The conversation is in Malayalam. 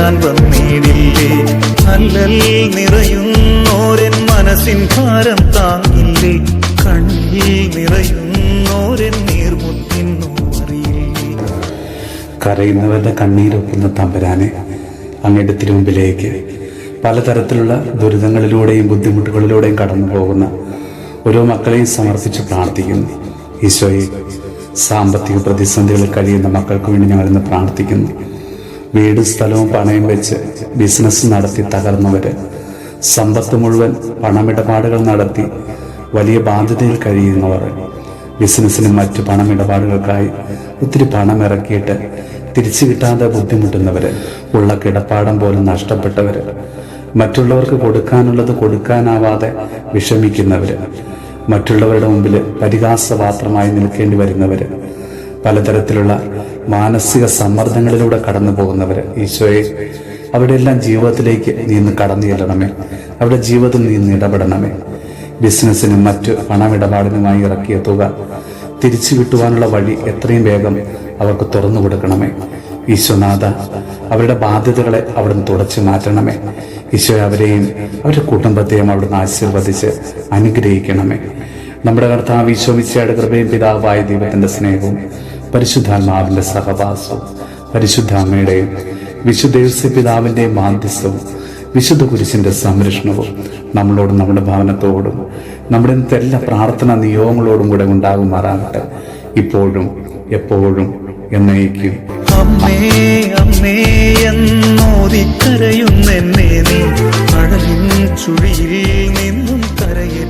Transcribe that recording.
ഞാൻ വന്നിടില്ലേ. അല്ലൽ നിറയുന്നോരൻ മനസ്സിൻ ഭാരം താങ്ങില്ലേ. കണ്ണിൽ നിറയുന്നോരൻ നീർമുത്തിന്നു അറിയില്ലേ. കരയുന്നവരുടെ കണ്ണീരൊക്കുന്ന തമ്പുരാനെ, അങ്ങയുടെ തിരുമുമ്പിലേക്ക് പലതരത്തിലുള്ള ദുരിതങ്ങളിലൂടെയും ബുദ്ധിമുട്ടുകളിലൂടെയും കടന്നു പോകുന്ന ഓരോ മക്കളെയും സമർപ്പിച്ച് പ്രാർത്ഥിക്കുന്നു. ഈശോയെ, സാമ്പത്തിക പ്രതിസന്ധികളിൽ കഴിയുന്ന മക്കൾക്ക് വേണ്ടി ഞങ്ങളിന്ന് പ്രാർത്ഥിക്കുന്നു. വീടും സ്ഥലവും പണയം വെച്ച് ബിസിനസ് നടത്തി തകർന്നവര്, സമ്പത്ത് മുഴുവൻ പണമിടപാടുകൾ നടത്തി വലിയ ബാധ്യതയിൽ കഴിയുന്നവർ, ബിസിനസ്സിനും മറ്റു പണമിടപാടുകൾക്കായി ഒത്തിരി പണം ഇറക്കിയിട്ട് തിരിച്ചു കിട്ടാതെ ബുദ്ധിമുട്ടുന്നവര്, ഉള്ള കിടപ്പാടം പോലും നഷ്ടപ്പെട്ടവര്, മറ്റുള്ളവർക്ക് കൊടുക്കാനുള്ളത് കൊടുക്കാനാവാതെ വിഷമിക്കുന്നവര്, മറ്റുള്ളവരുടെ മുമ്പിൽ പരിഹാസപാത്രമായി നിൽക്കേണ്ടി വരുന്നവര്, പലതരത്തിലുള്ള മാനസിക സമ്മർദ്ദങ്ങളിലൂടെ കടന്നു പോകുന്നവര്, ഈശോയെ, അവരുടെ എല്ലാം ജീവിതത്തിലേക്ക് നീ ഇന്ന് കടന്നു ചെല്ലണമേ. അവരുടെ ജീവിതത്തിൽ നീ ഇന്ന് ഇടപെടണമേ. ബിസിനസ്സിനും മറ്റു പണമിടപാടിനുമായി ഇറക്കിയ തുക തിരിച്ചു കിട്ടുവാനുള്ള വഴി എത്രയും വേഗം അവർക്ക് തുറന്നു കൊടുക്കണമേ. ഈശോനാഥ, അവരുടെ ബാധ്യതകളെ അവിടുന്ന് തുടച്ചു മാറ്റണമേ. ഈശോ, അവരെയും അവരുടെ കുടുംബത്തെയും അവിടുന്ന് ആശീർവദിച്ച് അനുഗ്രഹിക്കണമേ. നമ്മുടെ കർത്താവ് ഈശോ മിശിഹായുടെ കൃപയും പിതാവായ ദൈവത്തിന്റെ സ്നേഹവും പരിശുദ്ധാത്മാവിന്റെ സഹവാസവും പരിശുദ്ധ അമ്മയുടെയും വിശുദ്ധ യോസേപ്പ് പിതാവിന്റെയും മാധ്യസ്ഥവും വിശുദ്ധ കുരിശിന്റെ സംരക്ഷണവും നമ്മളോടും നമ്മുടെ ഭവനത്തോടും നമ്മുടെ ഇന്നത്തെ എല്ലാ പ്രാർത്ഥനാ നിയോഗങ്ങളോടും കൂടെ ഉണ്ടാകുമാറാകട്ടെ, ഇപ്പോഴും എപ്പോഴും എന്നേക്കും. അമ്മേ അമ്മേ എന്നോതിക്കരയുന്നെന്നെ നീ, കടലിൻ ചുഴിയിൽ നിന്നും കരയിൽ